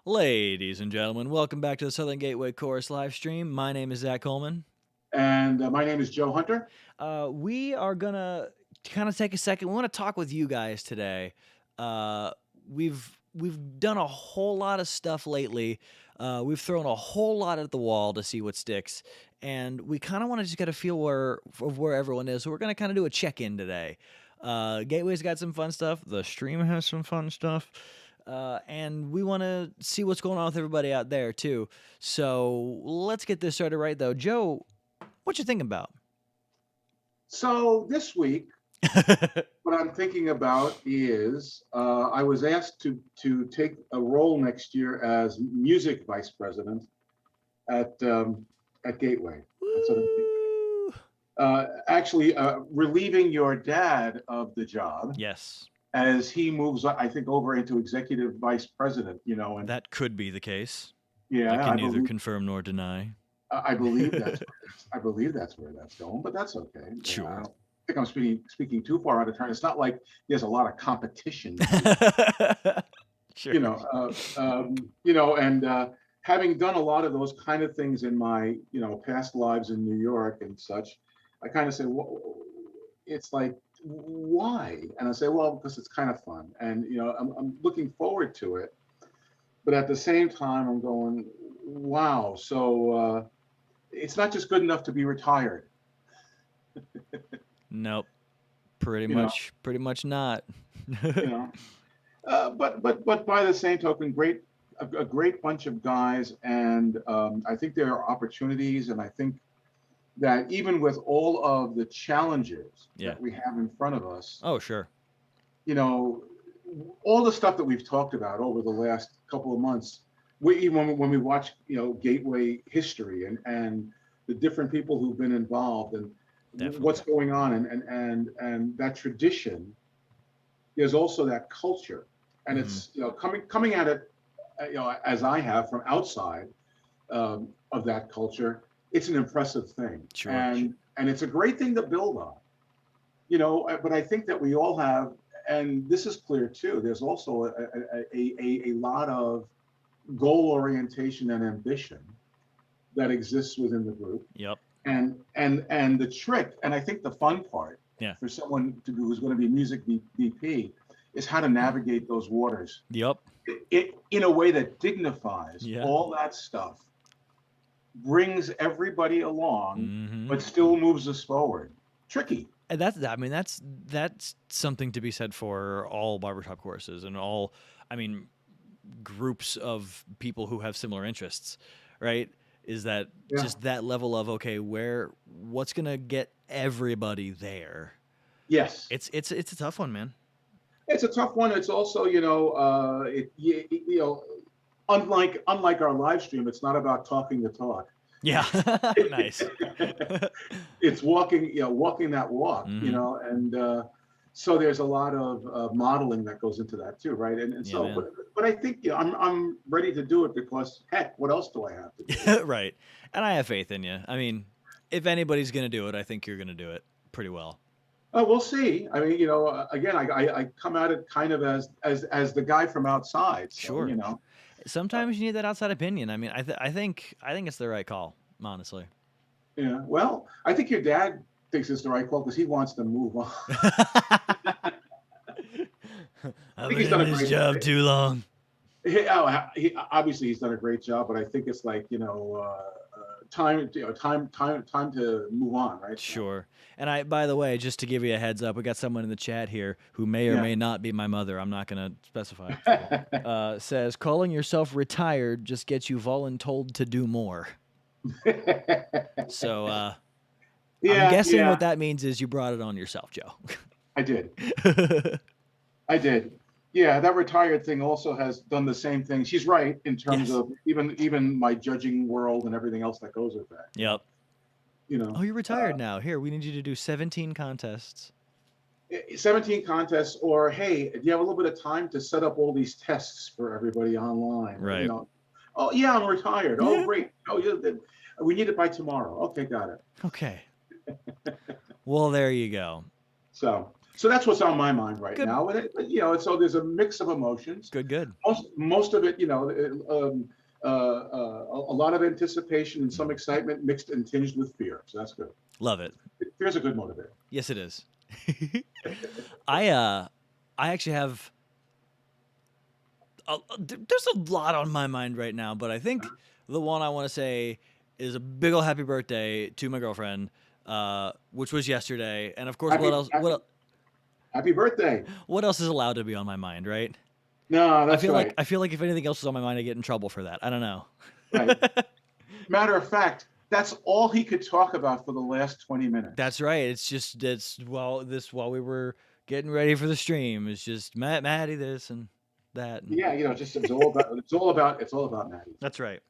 Ladies and gentlemen, welcome back to the Southern Gateway Chorus live stream. My name is Zach Coleman. And my name is Joe Hunter. We are gonna kind of take a second. We want to talk with you guys today. Uh, we've done a whole lot of stuff lately. We've thrown a whole lot at the wall to see what sticks, and we kind of want to just get a feel of where everyone is. So we're gonna kind of do a check-in today. Gateway's got some fun stuff. The stream has some fun stuff. And we want to see what's going on with everybody out there too. So let's get this started right though. Joe, what you thinking about? So this week, what I'm thinking about is I was asked to take a role next year as music vice president at Gateway. That's what I'm thinking. Woo! Actually, relieving your dad of the job Yes, as he moves, I think, over into executive vice president. And that could be the case. I yeah, can neither confirm nor deny. I believe that's where that's going, but that's okay. I Sure. don't think I'm speaking too far out of turn. It's not like there's a lot of competition, Sure. and having done a lot of those kind of things in my past lives in New York and such, I kind of say, well, it's like, why? And I say, well, because it's kind of fun, and I'm looking forward to it, but at the same time, I'm going, wow, so. It's not just good enough to be retired. Nope. Pretty you know, much not. you know. But by the same token, a great bunch of guys, and I think there are opportunities, and I think that even with all of the challenges Yeah. that we have in front of us, Oh, sure. you know, all the stuff that we've talked about over the last couple of months, even when we watch, Gateway history and the different people who've been involved and Definitely. what's going on and that tradition, there's also that culture, and it's coming at it, as I have from outside of that culture, it's an impressive thing, Sure. and it's a great thing to build on, but I think that we all have, and this is clear too, there's also a lot of goal orientation and ambition that exists within the group. Yep. And the trick, and I think the fun part, Yeah. for someone who's going to be music VP, is how to navigate those waters. Yep. It in a way that dignifies Yeah. all that stuff, brings everybody along, Mm-hmm. but still moves us forward. Tricky. And that's something to be said for all barbershop courses and all, groups of people who have similar interests, right? Is that just that level of, okay, what's gonna get everybody there? Yes, It's a tough one, man. it's a tough one. It's also, unlike our live stream, it's not about talking the talk. Yeah. Nice. It's walking that walk, Mhm. and so there's a lot of modeling that goes into that too, right? And Yeah, so, man. but I think I'm ready to do it because heck, what else do I have to do? Right. And I have faith in you. If anybody's gonna do it, I think you're gonna do it pretty well. Oh, we'll see. I mean, again, I come at it kind of as the guy from outside. So, Sure. Sometimes you need that outside opinion. I think it's the right call, honestly. yeah. Well, I think your dad thinks it's the right call because he wants to move on. I've think been he's done in a this great job too long. Obviously he's done a great job, but I think it's like time to move on, right? Sure. And by the way, just to give you a heads up, we got someone in the chat here who may or Yeah. may not be my mother. I'm not going to specify. Says, calling yourself retired just gets you voluntold to do more. So I'm guessing what that means is you brought it on yourself, Joe. I did. I did. Yeah, that retired thing also has done the same thing. She's right in terms Yes. of even my judging world and everything else that goes with that. Yep. You know, Oh, you're retired now. Here, we need you to do 17 contests. 17 contests, or hey, do you have a little bit of time to set up all these tests for everybody online? Right. Oh yeah, I'm retired. Oh great. Oh yeah, we need it by tomorrow. Okay, got it. Okay. Well, there you go. So, So that's what's on my mind right Good, now. And so there's a mix of emotions. good, good. Most of it, a lot of anticipation and some excitement mixed and tinged with fear. So that's good. Love it. Fear's a good motivator. Yes, it is. I uh, I actually have. There's a lot on my mind right now, but I think the one I want to say is a big ol' happy birthday to my girlfriend, which was yesterday, and of course, Happy, happy, happy birthday. what else is allowed to be on my mind, right? No, I that's feel like right. I feel like if anything else is on my mind, I get in trouble for that. I don't know. Right. Matter of fact, that's all he could talk about for the last 20 minutes. That's right. It's while we were getting ready for the stream, it's just Maddie this and that. And Yeah, just it's all about Maddie. that's right.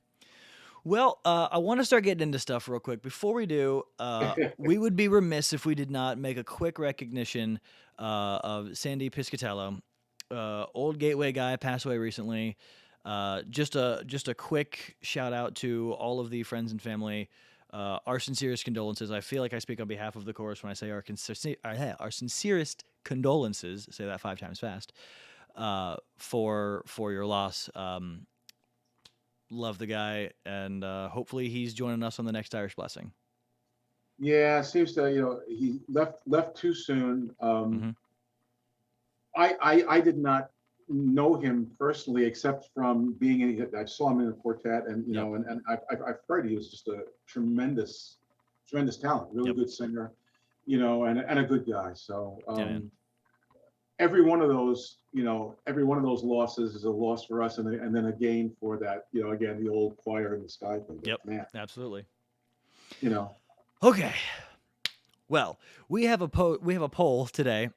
Well, I want to start getting into stuff real quick. Before we do, we would be remiss if we did not make a quick recognition of Sandy Piscatello, old Gateway guy, passed away recently. Just a quick shout out to all of the friends and family. Our sincerest condolences. I feel like I speak on behalf of the chorus when I say our sincerest condolences. Say that 5 times fast. For your loss. Love the guy, and hopefully he's joining us on the next Irish Blessing. Yeah, it seems to, he left too soon. Hmm. I did not know him personally except from being I saw him in a quartet, and Yep. and I've heard he was just a tremendous talent, really Yep. good singer, and a good guy. So Yeah, man. every one of those, every one of those losses is a loss for us, and then a gain for that, again, the old choir in the sky thing. But Yep. man, Absolutely. you know, Okay. Well, we have a poll today,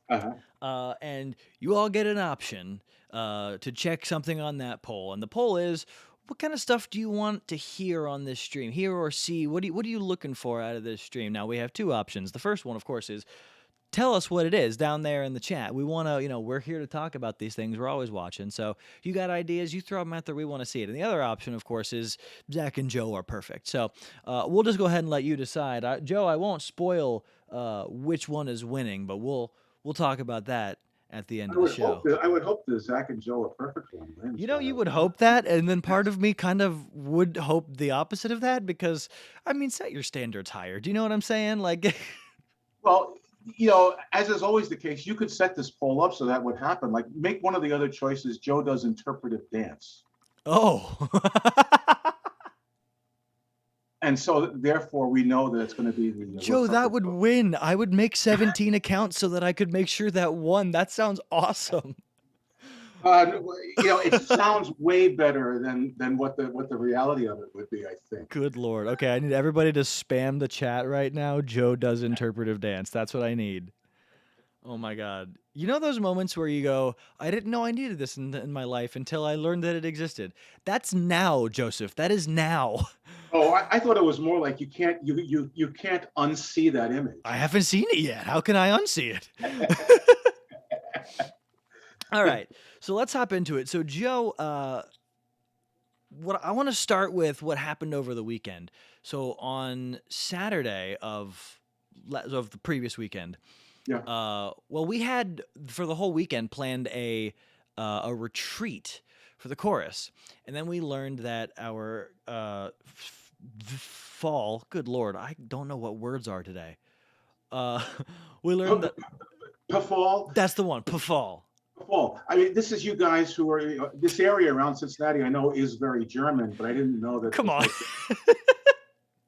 uh-huh. and you all get an option to check something on that poll. And the poll is, what kind of stuff do you want to hear on this stream? Hear or see? What are you looking for out of this stream? Now we have 2 options. The first one, of course, is tell us what it is down there in the chat. We want to, we're here to talk about these things. We're always watching. So you got ideas, you throw them out there. We want to see it. And the other option, of course, is Zach and Joe are perfect. So we'll just go ahead and let you decide. Joe, I won't spoil which one is winning, but we'll talk about that at the end of the show. I would hope that Zach and Joe are perfect one wins. You would hope that, and then part of me kind of would hope the opposite of that because, I mean, set your standards higher. Do you know what I'm saying? Like, Well, as is always the case, you could set this poll up so that would happen. Like, make one of the other choices. Joe does interpretive dance. oh. And so, therefore, we know that it's going to be the Joe, that would win. I would make 17 accounts so that I could make sure that won. That sounds awesome. It sounds way better than what the reality of it would be, I think. Good Lord. Okay, I need everybody to spam the chat right now. Joe does interpretive dance. That's what I need. Oh my God. You know those moments where you go, I didn't know I needed this in my life until I learned that it existed. That's now, Joseph. That is now. Oh, I thought it was more like you can't unsee that image. I haven't seen it yet. How can I unsee it? All right. So let's hop into it. So Joe, what I want to start with what happened over the weekend. So on Saturday of the previous weekend, Yeah. well, we had for the whole weekend planned a retreat for the chorus, and then we learned that our fall. Good Lord, I don't know what words are today. We learned that Pafall. that's the one. Pafall. Well, I mean, this is you guys who are this area around Cincinnati. I know is very German, but I didn't know that. Come on.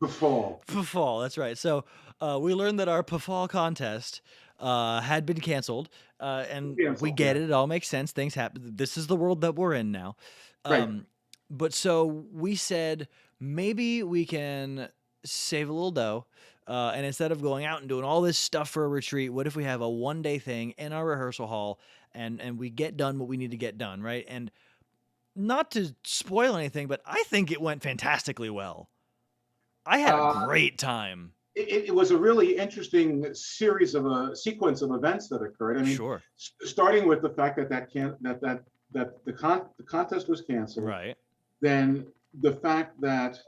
Pafall. Pafall. That's right. So we learned that our Pafall contest had been canceled, and we get it. It all makes sense. Things happen. This is the world that we're in now. Right. But so we said maybe we can save a little dough. And instead of going out and doing all this stuff for a retreat, what if we have a 1-day thing in our rehearsal hall and we get done what we need to get done, right? And not to spoil anything, but I think it went fantastically well. I had a great time. It was a really interesting sequence of events that occurred. I mean, sure. Starting with the fact that the contest was canceled. Right. Then the fact that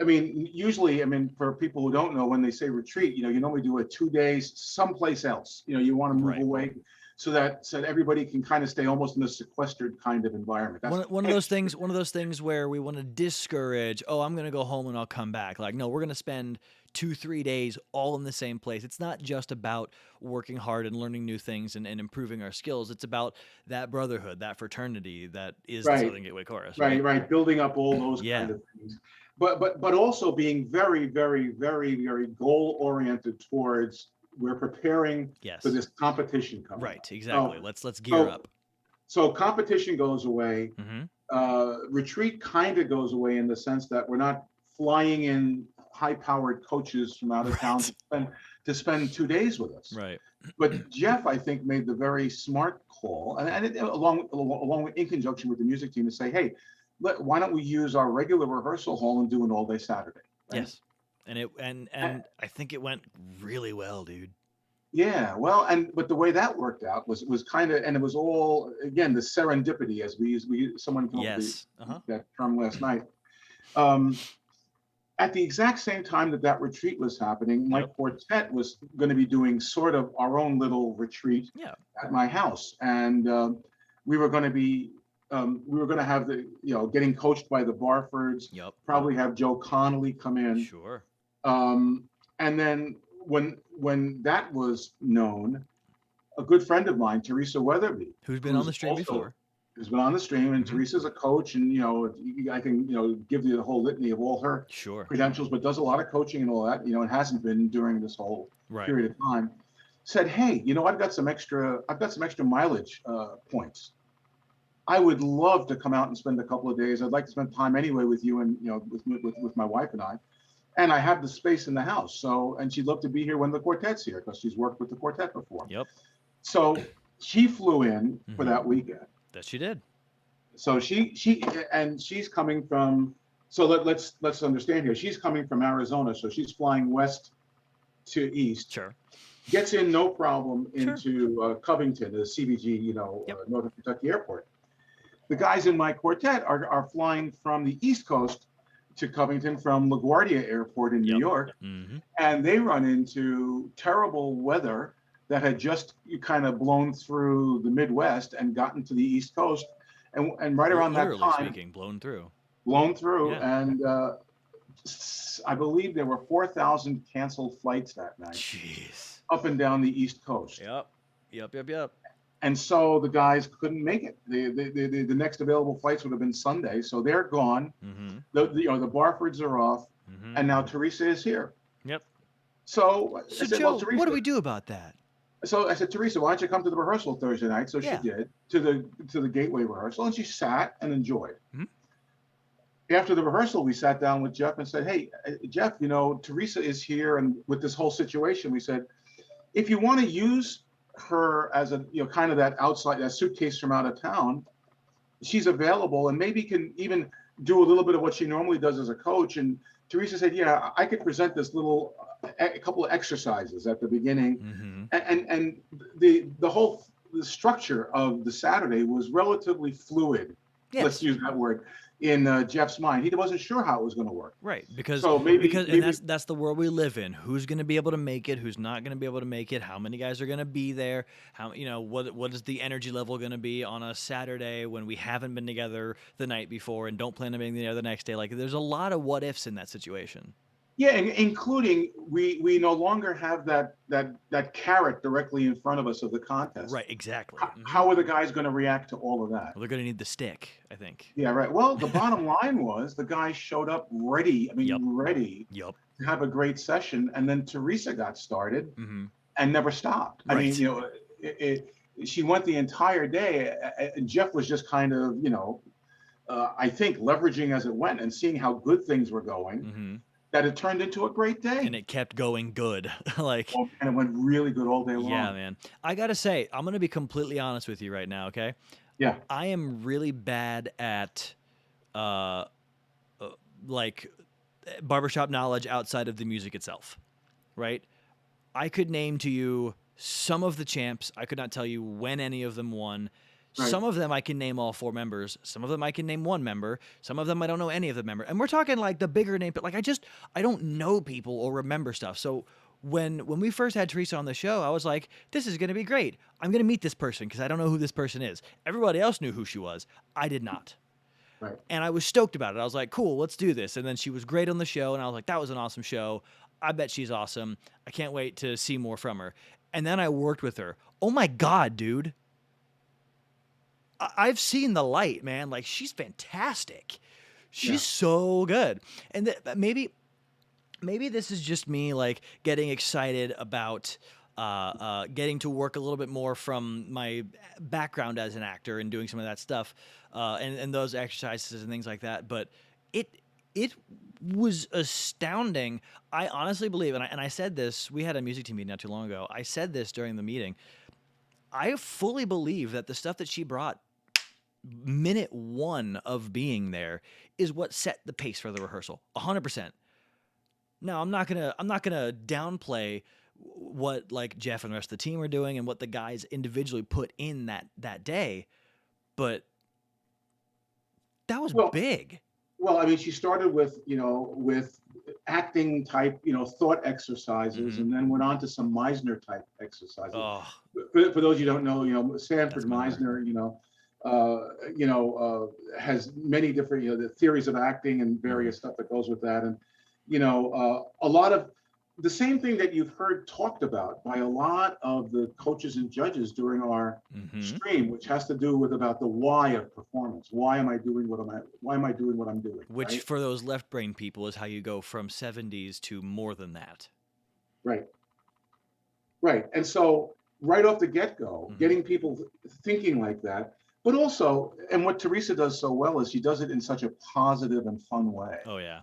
I mean, usually, I mean, for people who don't know, when they say retreat, you normally do it 2 days someplace else. You want to move Right. away so that everybody can kind of stay almost in a sequestered kind of environment. That's One of those things. One of those things where we want to discourage. Oh, I'm gonna go home and I'll come back. Like, no, we're gonna spend 2 3 days all in the same place. It's not just about working hard and learning new things and improving our skills. It's about that brotherhood, that fraternity that is the right, Southern Gateway Chorus, right, right? right. Building up all those kind Yeah. of things, but also being very, very, very, very goal oriented towards we're preparing for Yes. this competition coming up. Right. So, Exactly. Let's gear so, up. so competition goes away. Mm-hmm. Retreat kind of goes away in the sense that we're not flying in high-powered coaches from out of town Right. to spend 2 days with us. Right. But Jeff, I think, made the very smart call, along in conjunction with the music team, to say, "Hey, why don't we use our regular rehearsal hall and do an all-day Saturday?" Right? Yes. And it And, and I think it went really well, dude. yeah, well, but the way that worked out was kind of, and it was all again the serendipity, as someone came up with Yes. Uh-huh. that term last night. Um, at the exact same time that that retreat was happening, my Yep. quartet was going to be doing sort of our own little retreat Yeah. at my house, and we were going to be we were going to have getting coached by the Barfords, Yep. probably have Joe Connolly come in, Sure. um, and then when that was known, a good friend of mine, Teresa Weatherby, Who's been on who's the stream also before? has been on the stream, and Mm-hmm. Teresa's a coach, and I can give you the whole litany of all her Sure. credentials, but does a lot of coaching and all that. And hasn't been during this whole Right. period of time. Said, hey, I've got some extra mileage points. I would love to come out and spend a couple of days. I'd like to spend time anyway with you and with my wife and I. And I have the space in the house. So, and she'd love to be here when the quartet's here because she's worked with the quartet before. Yep. So she flew in for Mm-hmm. that weekend. That she did. So she's coming from. So let's understand here. She's coming from Arizona, so she's flying west to east. Sure. Gets in no problem Sure. into Covington, the CBG, Yep. Northern Kentucky Airport. The guys in my quartet are flying from the East Coast to Covington from LaGuardia Airport in New Yep. York, Mm-hmm. and they run into terrible weather that had just kind of blown through the Midwest and gotten to the East Coast, and right around that Literally time, speaking, blown through. Yeah. and I believe there were 4,000 canceled flights that night Jeez. up and down the East Coast. Yep. Yep. Yep. Yep. And so the guys couldn't make it. The next available flights would have been Sunday, so they're gone. Mm-hmm. The Barfords are off, Mm-hmm. and now Teresa is here. Yep. So I So said, Joe, well, Teresa. what do we do about that? So I said, Teresa, why don't you come to the rehearsal Thursday night? So Yeah. she did to the Gateway rehearsal, and she sat and enjoyed. Mhm. After the rehearsal, we sat down with Jeff and said, hey, Jeff, Teresa is here, and with this whole situation, we said, if you want to use her as a kind of that suitcase from out of town, she's available, and maybe can even do a little bit of what she normally does as a coach. And Teresa said, yeah, I could present this little a couple of exercises at the beginning. Mm-hmm. And the structure of the Saturday was relatively fluid. Yes. Let's use that word in Jeff's mind. He wasn't sure how it was going to work. Right, because So maybe and that's the world we live in. Who's going to be able to make it? Who's not going to be able to make it? How many guys are going to be there? How what is the energy level going to be on a Saturday when we haven't been together the night before and don't plan on being together the next day? Like, there's a lot of what ifs in that situation. Yeah, and including we no longer have that carrot directly in front of us of the contest. Right, exactly. How are the guys going to react to all of that? Well, they're going to need the stick, I think. Yeah, right. Well, the bottom line was the guys showed up ready. I mean, Yep. ready Yep. to have a great session, and then Teresa got started Mm-hmm. and never stopped. I Right. mean, she went the entire day, and Jeff was just kind of, I think leveraging as it went and seeing how good things were going. Mm-hmm. That it turned into a great day. And it kept going good. Like, and it went really good all day long. yeah, man. I got to say, I'm going to be completely honest with you right now, okay? Yeah. I am really bad at like barbershop knowledge outside of the music itself, right? I could name to you some of the champs. I could not tell you when any of them won. Right. Some of them I can name all 4 members. Some of them I can name 1 member. Some of them I don't know any of the member. And we're talking like the bigger name, but like I don't know people or remember stuff. So when we first had Teresa on the show, I was like, this is going to be great. I'm going to meet this person because I don't know who this person is. Everybody else knew who she was. I did not. Right. And I was stoked about it. I was like, cool, let's do this. And then she was great on the show. And I was like, that was an awesome show. I bet she's awesome. I can't wait to see more from her. And then I worked with her. Oh my God, dude. I've seen the light, man. Like, she's fantastic. She's so good. And maybe this is just me, like, getting excited about getting to work a little bit more from my background as an actor and doing some of that stuff, and those exercises and things like that. But it was astounding. I honestly believe, and I said this, we had a music team meeting not too long ago. I said this during the meeting. I fully believe that the stuff that she brought minute 1 of being there is what set the pace for the rehearsal. 100%. Now, I'm not gonna downplay what like Jeff and the rest of the team are doing and what the guys individually put in that day, but that was big. Well, I mean, she started with acting type, thought exexercises, and then went on to some Meisner type exercises. Oh, For those you don't know, Sanford Meisner, has many different, the theories of acting and various stuff that goes with that. And, a lot of the same thing that you've heard talked about by a lot of the coaches and judges during our stream, which has to do with about the why of performance. Why am I doing what I'm doing? Which right? for those left brain people is how you go from 70s to more than that. Right. Right. And so right off the get-go, getting people thinking like that, but also, and what Teresa does so well is she does it in such a positive and fun way. Oh yeah.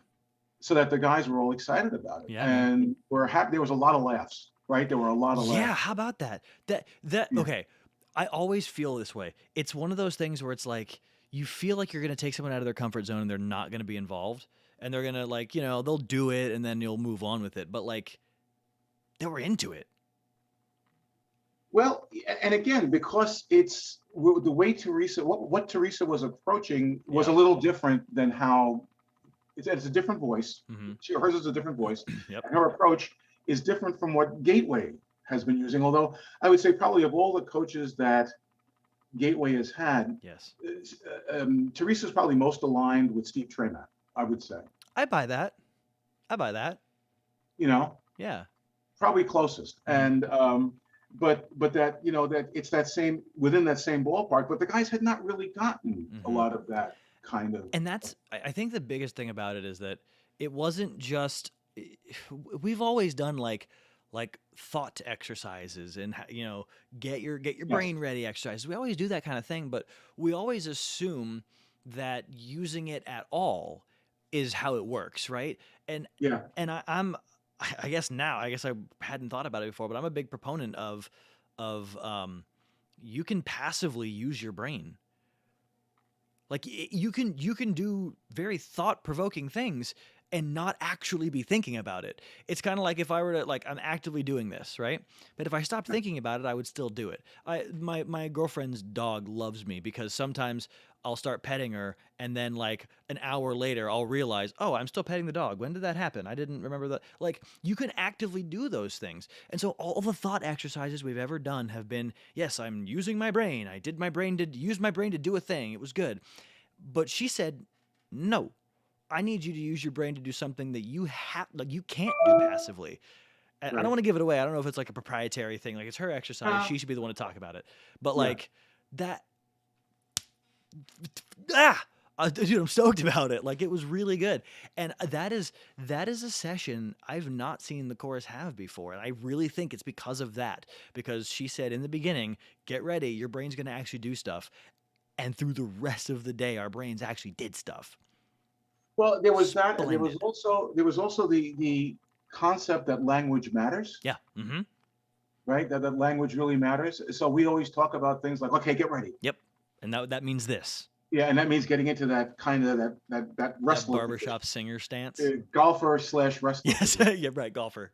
So that the guys were all excited about it. Yeah. And we're happy. There was a lot of laughs, right? There were a lot of laughs. Yeah, how about that? Okay. I always feel this way. It's one of those things where it's like you feel like you're going to take someone out of their comfort zone and they're not going to be involved, and they're going to like, they'll do it and then you'll move on with it. But like they were into it. Well, and again, because it's the way Teresa, what Teresa was approaching was a little different than how it's a different voice. Hers is a different voice. Yep. And her approach is different from what Gateway has been using. Although I would say probably of all the coaches that Gateway has had, yes, Teresa's probably most aligned with Steve Tremack, I would say. I buy that. Yeah. Probably closest. And but that that it's that same within that same ballpark. But the guys had not really gotten a lot of that kind of. And that's, I think the biggest thing about it is that it wasn't just, we've always done like thought exercises and get your brain ready exercises. We always do that kind of thing, but we always assume that using it at all is how it works, right? And I guess I hadn't thought about it before, but I'm a big proponent of you can passively use your brain. Like you can do very thought-provoking things and not actually be thinking about it. It's kind of like if I were to, like, I'm actively doing this, right? But if I stopped thinking about it, I would still do it. My girlfriend's dog loves me because sometimes I'll start petting her and then like an hour later I'll realize, oh, I'm still petting the dog. When did that happen? I didn't remember that. Like, you can actively do those things. And so all the thought exercises we've ever done have been, yes, I'm using my brain. I used my brain to do a thing. It was good. But she said, no, I need you to use your brain to do something that you can't do passively. And I don't want to give it away. I don't know if it's like a proprietary thing. Like, it's her exercise. She should be the one to talk about it. But like that, dude, I'm stoked about it. Like, it was really good. And that is a session I've not seen the chorus have before. And I really think it's because of that. Because she said in the beginning, get ready, your brain's going to actually do stuff. And through the rest of the day, our brains actually did stuff. Well, there was that, and there was also the concept that language matters. Yeah. Right? That language really matters. So we always talk about things like, okay, get ready. Yep. And that means this. Yeah, and that means getting into that kind of that wrestler, barbershop singer stance. Golfer / wrestler. Yes, yeah, right, golfer.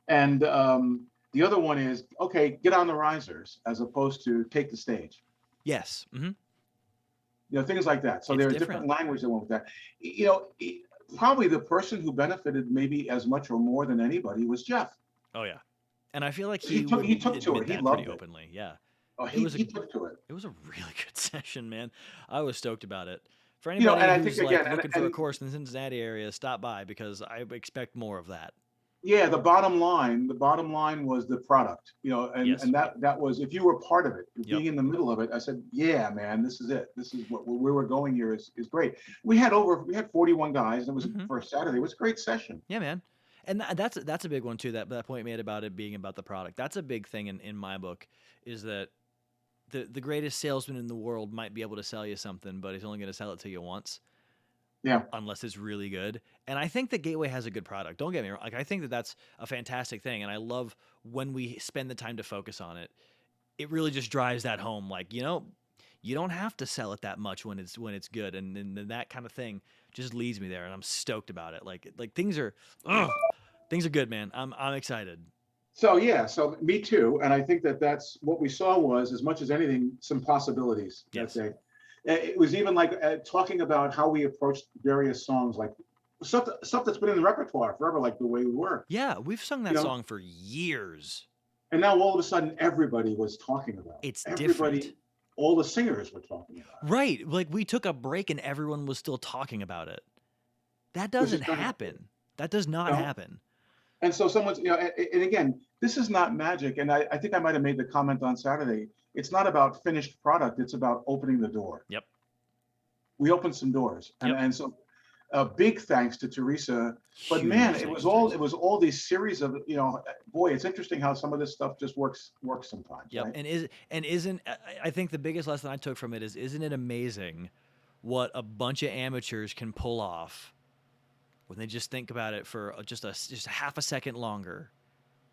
And the other one is, okay, get on the risers as opposed to take the stage. Yes. Things like that. So It's there's different. different language that went with that. Probably the person who benefited maybe as much or more than anybody was Jeff. Oh yeah. And I feel like He he took would he took to admit it. He that pretty loved it. openly. Yeah. Oh, It was a he took to it. it was a really good session, man. I was stoked about it. For anybody And I think who's like again, looking for a and course in the Cincinnati area, stop by because I expect more of that. yeah, the bottom line was the product, Yes. and that was, if you were part of it, Yep. being in the middle of it, I said, yeah, man, this is it. This is where we're going here is great. We had 41 guys, and it was hmm for a Saturday. It was a great session. Yeah, man. And that's a big one too. That point made about it being about the product. That's a big thing in my book. Is that the greatest salesman in the world might be able to sell you something, but he's only going to sell it to you once, Yeah. unless it's really good. And I think that Gateway has a good product. Don't get me wrong. Like I think that that's a fantastic thing, and I love when we spend the time to focus on it. It really just drives that home. Like you don't have to sell it that much when it's good, and that kind of thing just leads me there, and I'm stoked about it. Like ugh, things are good, man. I'm excited. So yeah, so me too, and I think that's what we saw was, as much as anything, some possibilities that Yes. day. It was even like talking about how we approached various songs, like stuff that's been in the repertoire forever, like The Way We Were, Yeah, we've sung you that know. song for years. And now all of a sudden, everybody was talking about It's it. different. All the singers were talking about it, Right. Like we took a break and everyone was still talking about it. That which doesn't is kind of cool. happen. That does not You know? happen. And so someone's, and again, this is not magic. And I think I might have made the comment on Saturday. It's not about finished product. It's about opening the door. Yep. We opened some doors, and Yep. and so big thanks to Teresa. But man, Huge it thanks was to all Teresa. it was all these series of, boy, it's interesting how some of this stuff just works sometimes, Yep. right? And isn't I think the biggest lesson I took from it is isn't it amazing what a bunch of amateurs can pull off when they just think about it for just a half a second longer.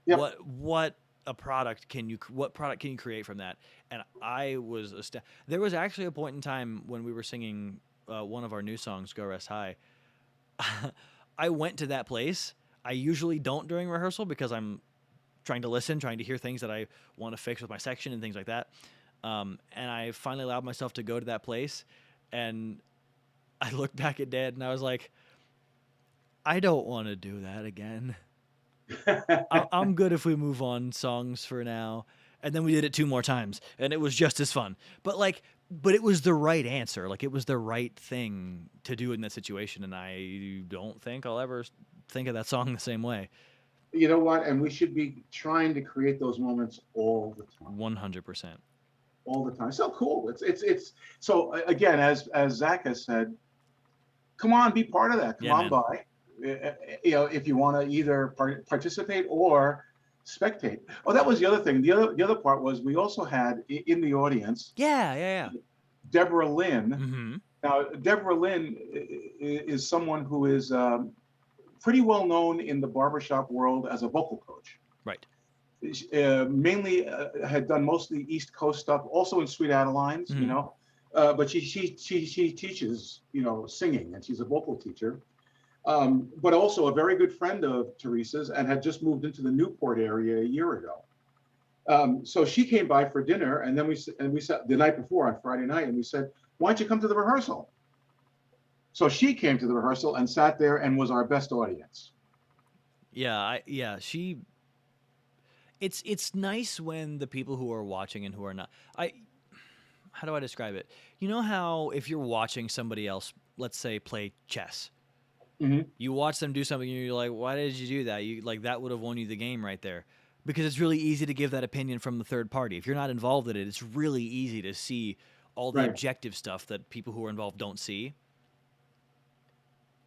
Yep. What product can you create from that? And I was there was actually a point in time when we were singing one of our new songs, Go Rest High. I went to that place. I usually don't during rehearsal because I'm trying to listen, trying to hear things that I want to fix with my section and things like that. And I finally allowed myself to go to that place, and I looked back at Dad and I was like, I don't want to do that again. I'm good if we move on songs for now. And then we did it 2 more times, and it was just as fun. But it was the right answer. Like it was the right thing to do in that situation, and I don't think I'll ever think of that song the same way. You know what? And we should be trying to create those moments all the time. 100%. All the time. So cool. It's so again, as Zach has said, come on, be part of that. Come Yeah, on man. by. If you want to either participate or spectate. Oh, that was the other thing. The other part was, we also had in the audience Yeah. Deborah Lynn. Mm-hmm. Now, Deborah Lynn is someone who is pretty well known in the barbershop world as a vocal coach. Right. Mainly had done mostly East Coast stuff, also in Sweet Adelines, Mhm. But she teaches, singing, and she's a vocal teacher. But also a very good friend of Teresa's, and had just moved into the Newport area a year ago. So she came by for dinner, and then we sat the night before on Friday night, and we said, "Why don't you come to the rehearsal?" So she came to the rehearsal and sat there and was our best audience. She it's nice when the people who are watching and who are not. How do I describe it? You know how if you're watching somebody else, let's say play chess, Hmm. you watch them do something and you're like, why did you do that? You like that would have won you the game right there. Because it's really easy to give that opinion from the third party. If you're not involved in it, it's really easy to see all the Right. objective stuff that people who are involved don't see.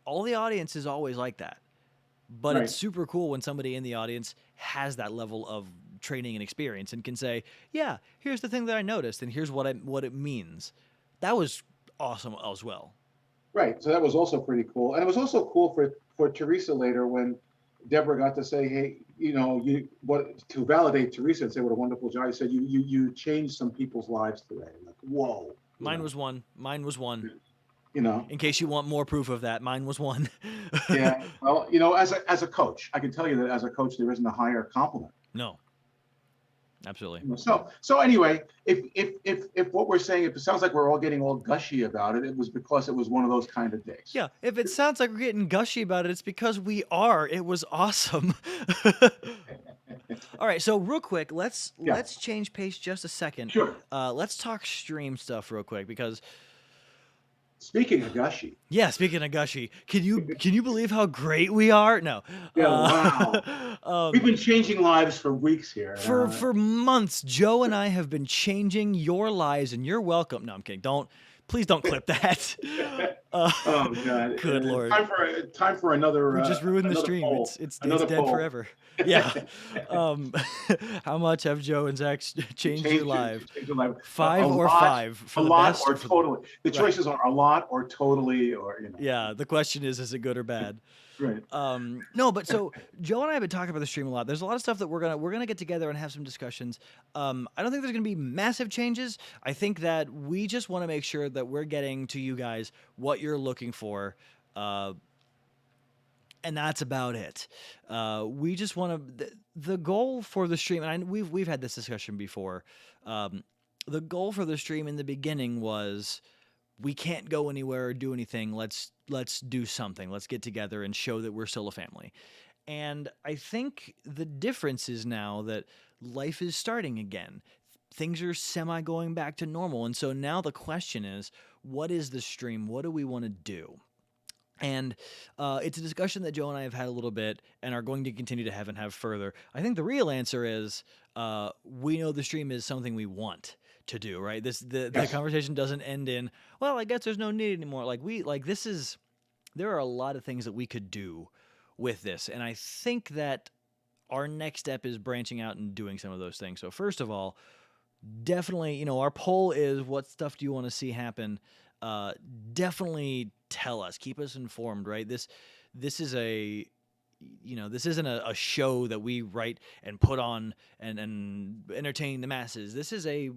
All the audience is always like that. But it's Right. super cool when somebody in the audience has that level of training and experience and can say, "Yeah, here's the thing that I noticed, and here's what it means." That was awesome as well. Right. So that was also pretty cool, and it was also cool for Teresa later when Deborah got to say, "Hey, you what to validate Teresa and say what a wonderful job." You said you changed some people's lives today. Like, whoa. Mine was one. Mine was one. You know. In case you want more proof of that, mine was one. Yeah. Well, as a coach, I can tell you that as a coach, there isn't a higher compliment. No. Absolutely. So anyway, if what we're saying, if it sounds like we're all getting all gushy about it, it was because it was one of those kind of days. Yeah, if it sounds like we're getting gushy about it, it's because we are. It was awesome. All right, so real quick, Yeah, let's change pace just a second. sure. Let's talk stream stuff real quick because Speaking of gushy, yeah, speaking of gushy, can you believe how great we are? No, yeah, wow. We've been changing lives for weeks here. for months, Joe and I have been changing your lives, and you're welcome. No, I'm kidding. Please don't clip that. Oh God! Good Lord. Time for another. We just ruined the Another stream. poll. It's Another dead poll. forever. Yeah. How much have Joe and Zach changed your life? Change your life. Five A or lot, five for a the lot best or for totally. The right. choices are a lot or totally or Yeah. The question is it good or bad? Right. No, but so Joe and I have been talking about the stream a lot. There's a lot of stuff that we're gonna get together and have some discussions. I don't think there's gonna be massive changes. I think that we just want to make sure that we're getting to you guys what you're looking for. And that's about it. We just want to the goal for the stream, and we've had this discussion before. The goal for the stream in the beginning was we can't go anywhere or do anything. Let's do something. Let's get together and show that we're still a family. And I think the difference is now that life is starting again. Things are semi going back to normal. And so now the question is, what is the stream? What do we want to do? And it's a discussion that Joe and I have had a little bit and are going to continue to have and have further. I think the real answer is we know the stream is something we want to do, right? The Yes. conversation doesn't end in, well, I guess there's no need anymore. There are a lot of things that we could do with this. And I think that our next step is branching out and doing some of those things. So first of all, definitely, our poll is what stuff do you want to see happen? Definitely tell us, keep us informed, right? This is this isn't a show that we write and put on and entertain the masses. This is a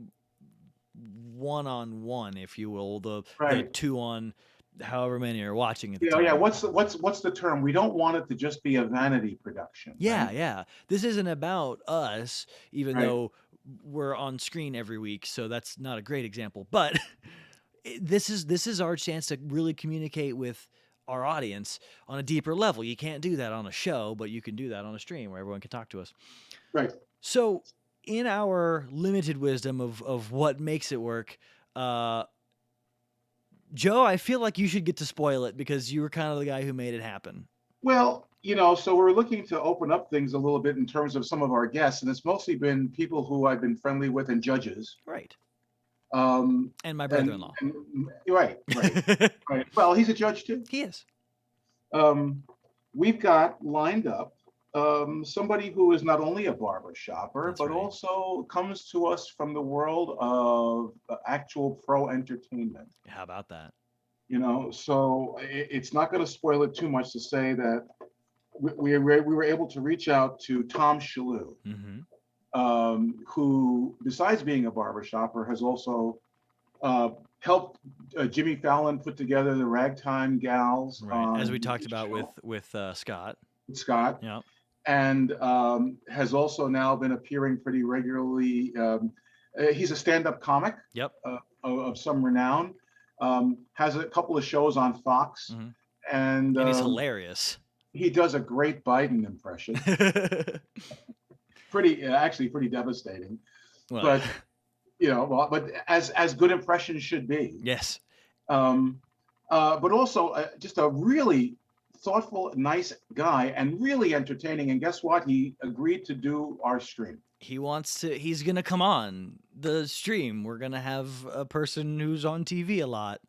one-on-one, if you will, the Right. two on however many are watching at the Yeah. time. Yeah. What's the term? We don't want it to just be a vanity production. Yeah, Right? yeah. This isn't about us, even Right. though we're on screen every week, so that's not a great example. But this is our chance to really communicate with our audience on a deeper level. You can't do that on a show, but you can do that on a stream where everyone can talk to us. Right. So, in our limited wisdom of what makes it work, Joe, I feel like you should get to spoil it because you were kind of the guy who made it happen. Well, so we're looking to open up things a little bit in terms of some of our guests, and it's mostly been people who I've been friendly with and judges. Right. Um, And my brother-in-law. right. Right. Well, he's a judge too. He is. We've got lined up somebody who is not only a barber shopper, That's but right. also comes to us from the world of actual pro entertainment. How about that? So it's not going to spoil it too much to say that we were able to reach out to Tom Shalhoub, who, besides being a barber shopper, has also helped Jimmy Fallon put together the Ragtime Gals. Right. As we talked about with Scott. Scott. Yeah. And has also now been appearing pretty regularly. He's a stand-up comic. Yep. Of some renown. Has a couple of shows on Fox. And he's hilarious. He does a great Biden impression. Actually pretty devastating. Well, But as good impressions should be. Yes. But also just a really thoughtful, nice guy and really entertaining. And guess what? He agreed to do our stream. He's going to come on the stream. We're going to have a person who's on TV a lot.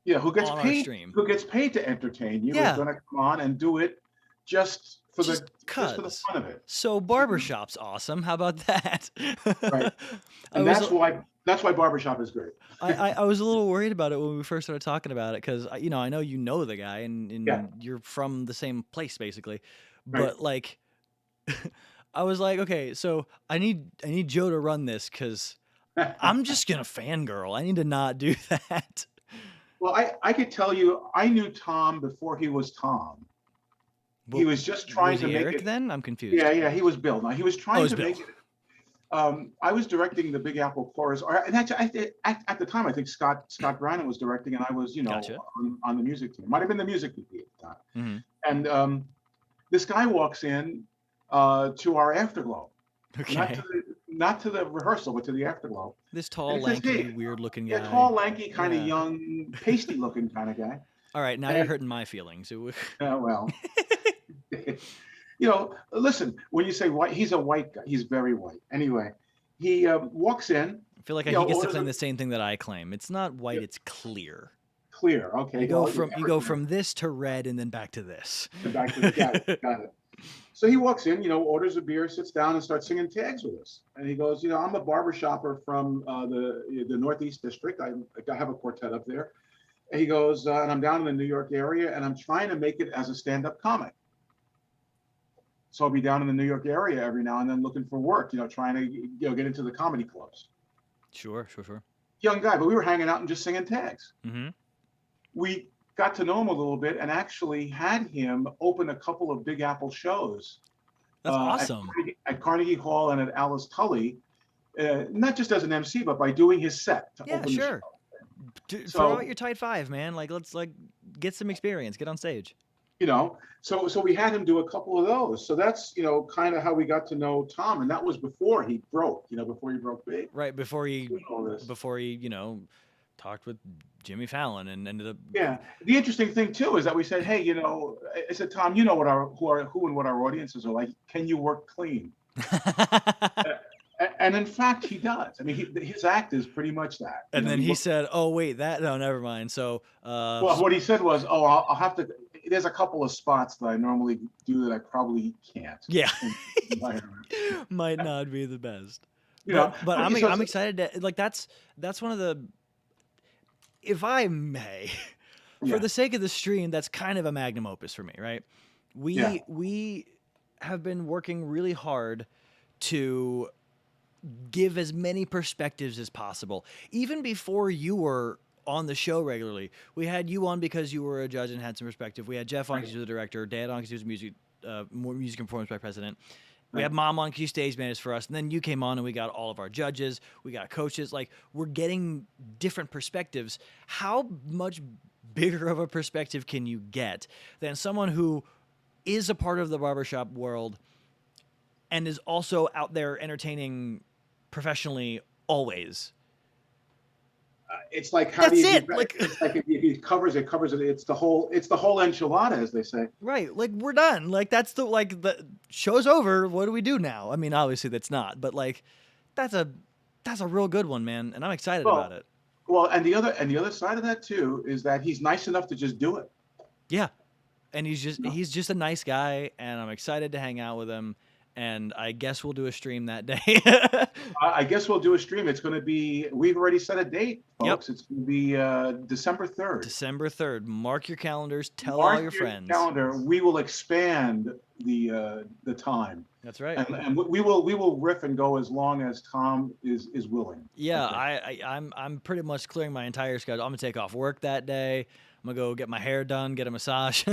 Yeah, who gets on paid? Our stream. Who gets paid to entertain you? Yeah. Is going to come on and do it just for the fun of it. So barbershop's awesome. How about that? Right. And that's why barbershop is great. I was a little worried about it when we first started talking about it because I know the guy and you're from the same place basically, but like I was like, okay, so I need Joe to run this because I'm just gonna fangirl. I need to not do that. Well, I could tell you, I knew Tom before he was Tom. He was just trying to make Eric it. Then I'm confused. Yeah, he was Bill. Now he was trying to make it. I was directing the Big Apple Chorus, and actually, at the time, I think Scott Brannon was directing, and I was, Gotcha. on the music team. Might have been the music VP at the time. Hmm. And this guy walks in to our afterglow, not to Okay. the rehearsal, but to the afterglow. This And tall, he says, lanky, "Hey, weird-looking yeah, guy. tall, lanky, kind of Yeah. young, pasty-looking kind of guy." All right, now you're And hurting my feelings. well, listen, when you say white, he's a white guy. He's very white. Anyway, he walks in, I feel like he gets to orders claim a the same thing that I claim. It's not white, it's clear. clear. Okay, well, You go from this to red and then back to this. back to got it. So he walks in, orders a beer, sits down, and starts singing tags with us. And he goes, I'm a barber shopper from the Northeast District. I have a quartet up there. And he goes, and I'm down in the New York area, and I'm trying to make it as a stand-up comic. So I'll be down in the New York area every now and then looking for work, trying to get into the comedy clubs. Sure. Young guy, but we were hanging out and just singing tags. Mm-hmm. We got to know him a little bit and actually had him open a couple of Big Apple shows. That's awesome. At Carnegie Hall and at Alice Tully, not just as an MC, but by doing his set to open sure. the show. Throw out your tight five, man. Let's get some experience. Get on stage. So we had him do a couple of those. So that's kind of how we got to know Tom, and that was before he broke. Before he broke big. Right before he talked with Jimmy Fallon and ended up. Yeah. The interesting thing too is that we said, hey, I said, Tom, you know what who and what our audiences are like. Can you work clean? And in fact, he does. I mean, his act is pretty much that. And then he said, "Oh wait, no, never mind." So, well, what he said was, "Oh, I'll have to." There's a couple of spots that I normally do that I probably can't. Yeah, might not be the best. But I'm excited to that's one of the. If I may, for the sake of the stream, that's kind of a magnum opus for me, right? We have been working really hard to give as many perspectives as possible. Even before you were on the show regularly, we had you on because you were a judge and had some perspective. We had Jeff on because he was the director, Dad on because he was music and performance by president. We had Mom on because you stage managed for us, and then you came on and we got all of our judges, we got coaches. Like, we're getting different perspectives. How much bigger of a perspective can you get than someone who is a part of the barbershop world and is also out there entertaining professionally always? It's like It's like if he covers it. It's the whole enchilada, as they say. Right. Like, we're done. Like, that's the show's over. What do we do now? I mean, obviously that's not, but that's a real good one, man. And I'm excited about it. Well, and the other side of that too is that he's nice enough to just do it. Yeah. And he's just a nice guy, and I'm excited to hang out with him. And I guess we'll do a stream that day. I guess we'll do a stream. It's going to be, we've already set a date, folks. Yep. It's going to be December 3rd. December 3rd. Mark your calendars. Tell all your friends. Calendar. We will expand the time. That's right. And we will riff and go as long as Tom is willing. Yeah, okay. I'm pretty much clearing my entire schedule. I'm gonna take off work that day. I'm gonna go get my hair done, get a massage.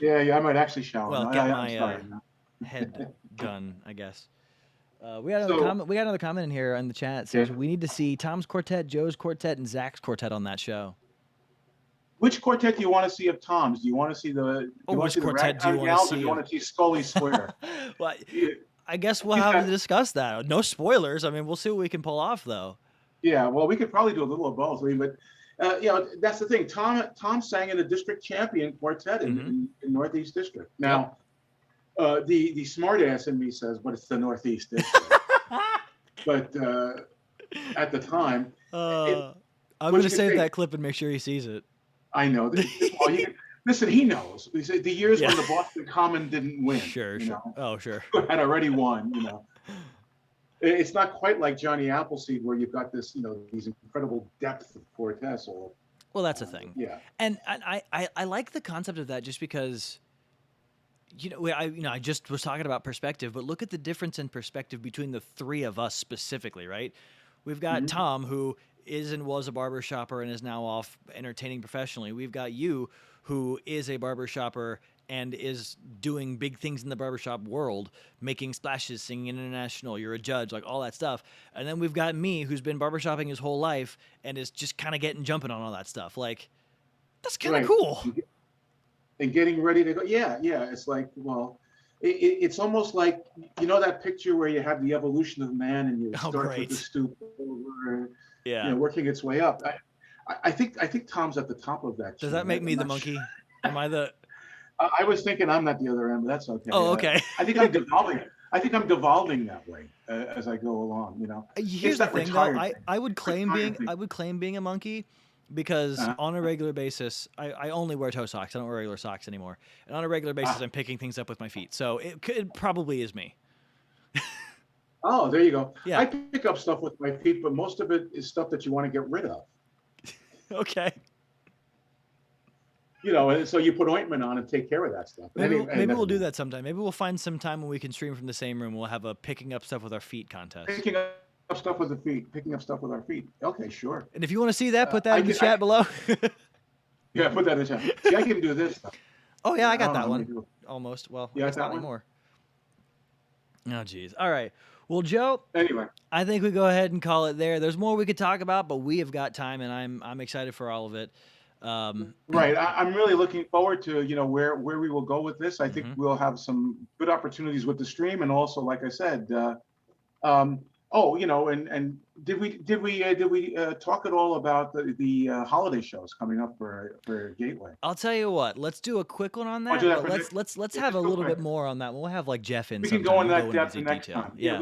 yeah, I might actually shower. Well, get my head done, I guess. We got another comment. We got another comment in here in the chat. It says we need to see Tom's quartet, Joe's quartet, and Zach's quartet on that show. Which quartet do you want to see of Tom's? Do you want to see the? Which quartet do you want to see? Or do you want to see Scully Square? Well, I guess we'll have to discuss that. No spoilers. I mean, we'll see what we can pull off, though. Yeah, well, we could probably do a little of both. I mean, but that's the thing. Tom sang in the district champion quartet in Northeast District. Now. The smart ass in me says, but it's the Northeast District. But at the time, I'm going to save that clip and make sure he sees it. I know. Listen, he knows. The years when the Boston Common didn't win. Sure. Oh, sure. Had already won. It's not quite like Johnny Appleseed, where you've got this, these incredible depth of quartets. Well, that's a thing. Yeah. And I like the concept of that just because. I just was talking about perspective, but look at the difference in perspective between the three of us specifically, right? We've got Tom, who is and was a barbershopper and is now off entertaining professionally. We've got you, who is a barbershopper and is doing big things in the barbershop world, making splashes, singing international, you're a judge, like all that stuff. And then we've got me, who's been barbershopping his whole life and is just kind of jumping on all that stuff. Like, that's kind of Right. cool. And getting ready to go. Yeah, yeah. It's like, well, it's almost like, that picture where you have the evolution of man and you Oh, start with great. the stoop over and, Yeah. working its way up. I think Tom's at the top of that. Does that make me the monkey? Am I the? I was thinking I'm at the other end, but that's okay. Oh, okay. I think I'm devolving. I think I'm devolving that way as I go along. Here's the thing, though. I would claim retired being a monkey, because Uh-huh. on a regular basis, I only wear toe socks. I don't wear regular socks anymore. And on a regular basis, I'm picking things up with my feet. So it probably is me. Oh, there you go. Yeah. I pick up stuff with my feet, but most of it is stuff that you want to get rid of. Okay. And so you put ointment on and take care of that stuff. Maybe we'll do that sometime. Maybe we'll find some time when we can stream from the same room. We'll have a picking up stuff with our feet contest. Picking up stuff with the feet. Picking up stuff with our feet. Okay, sure. And if you want to see that, put that in the chat below. Yeah, put that in the chat. See, I can do this stuff. Oh yeah, I got that know, one. Almost. Well, You got it's not that one? anymore. Oh geez. All right. Well, Joe, Anyway, I think we go ahead and call it there. There's more we could talk about, but we have got time, and I'm excited for all of it. right. I'm really looking forward to where we will go with this. I think we'll have some good opportunities with the stream, and also, like I said, and did we talk at all about the holiday shows coming up for Gateway? I'll tell you what. Let's do a quick one on that. do that But for let's have a little bit more on that. We'll have like Jeff in. We can sometime. go into We'll that depth into next detail. time. Yeah.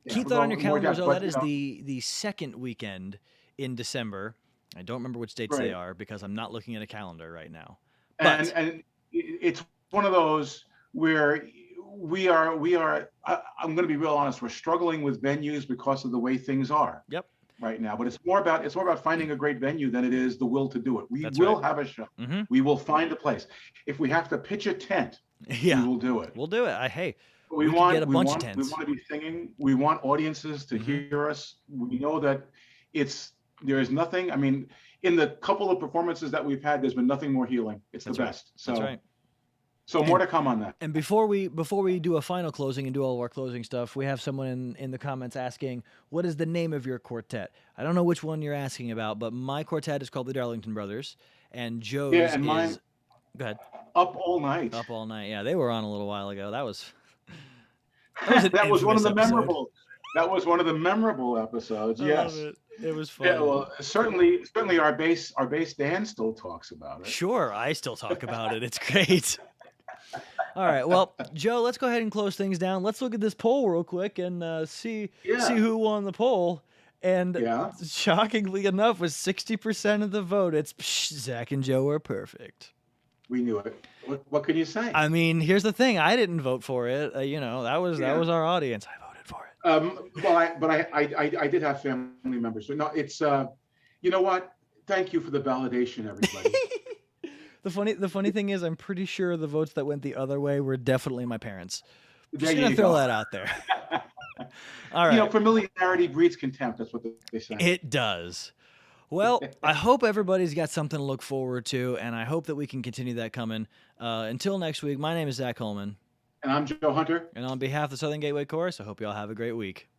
Keep that on your calendars. Oh, that is the second weekend in December. I don't remember which dates they are because I'm not looking at a calendar right now. But and it's one of those where we are. I'm going to be real honest. We're struggling with venues because of the way things are. Yep. Right now, but it's more about finding a great venue than it is the will to do it. We That's will right. have a show. We will find a place. If we have to pitch a tent, we will do it. We'll do it. Hey, we can want get a bunch of We tents. want to be singing. We want audiences to hear us. We know that there is nothing. I mean, in the couple of performances that we've had, there's been nothing more healing. It's the best. So, that's right. So more to come on that. And before we do a final closing and do all of our closing stuff, we have someone in the comments asking, what is the name of your quartet? I don't know which one you're asking about, but my quartet is called the Darlington Brothers, and Joe's and mine, is... Go ahead. Up All Night. Up All Night. Yeah, they were on a little while ago. That was that was one of the episode. memorable. That was one of the memorable episodes. Yes. Love it. It was fun. Yeah, well, certainly our bass Dan still talks about it. Sure, I still talk about it. It's great. All right, well, Joe, let's go ahead and close things down. Let's look at this poll real quick and see who won the poll. And shockingly enough, with 60% of the vote, it's Zach and Joe are perfect. We knew it. What can you say? I mean, here's the thing: I didn't vote for it. That was our audience. I voted for it. Well, I did have family members. So no, it's you know what? Thank you for the validation, everybody. The funny thing is, I'm pretty sure the votes that went the other way were definitely my parents. There Just gonna throw that out there. All right. Familiarity breeds contempt. That's what they say. It does. Well, I hope everybody's got something to look forward to, and I hope that we can continue that coming. Until next week, my name is Zach Holman. And I'm Joe Hunter. And on behalf of the Southern Gateway Chorus, I hope you all have a great week.